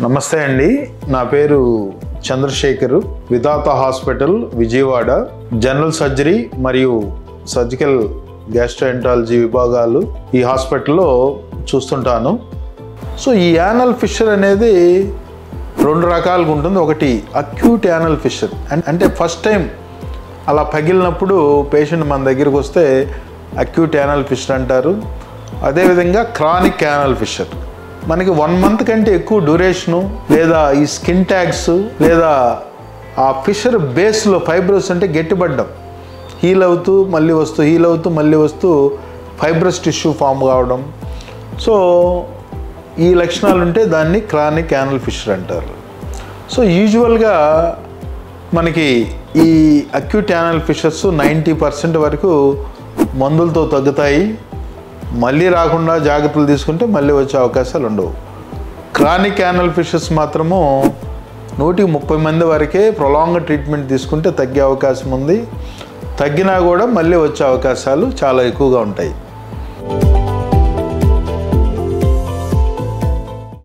నమస్తే అండి, నా పేరు చంద్రశేఖర్. విధాత హాస్పిటల్ విజయవాడ జనరల్ సర్జరీ మరియు సర్జికల్ గ్యాస్ట్రోఎంట్రాలజీ విభాగాలు ఈ హాస్పిటల్లో చూస్తుంటాను. సో ఈ యానల్ ఫిషర్ అనేది రెండు రకాలుగా ఉంటుంది. ఒకటి అక్యూట్ యానల్ ఫిషర్ అంటే ఫస్ట్ టైం అలా పగిలినప్పుడు పేషెంట్ మన దగ్గరికి వస్తే అక్యూట్ యానల్ ఫిషర్ అంటారు. అదేవిధంగా క్రానిక్ యానల్ ఫిషర్ మనకి 1 month కంటే ఎక్కువ డ్యూరేషను, లేదా ఈ స్కిన్ ట్యాగ్స్, లేదా ఆ ఫిషర్ బేస్లో ఫైబ్రస్ అంటే గట్టిపడ్డం, హీల్ అవుతూ మళ్ళీ వస్తూ ఫైబ్రస్ టిష్యూ ఫామ్ కావడం. సో ఈ లక్షణాలు ఉంటే దాన్ని క్రానిక్ యానల్ ఫిషర్ అంటారు. సో యూజువల్గా మనకి ఈ అక్యూట్ యానల్ ఫిషర్స్ 90% వరకు మందులతో తగ్గుతాయి. మళ్ళీ రాకుండా జాగ్రత్తలు తీసుకుంటే మళ్ళీ వచ్చే అవకాశాలు ఉండవు. క్రానిక్ యానల్ ఫిషర్స్ మాత్రము 130 మంది వరకే ప్రొలాంగ్ ట్రీట్మెంట్ తీసుకుంటే తగ్గే అవకాశం ఉంది. తగ్గినా కూడా మళ్ళీ వచ్చే అవకాశాలు చాలా ఎక్కువగా ఉంటాయి.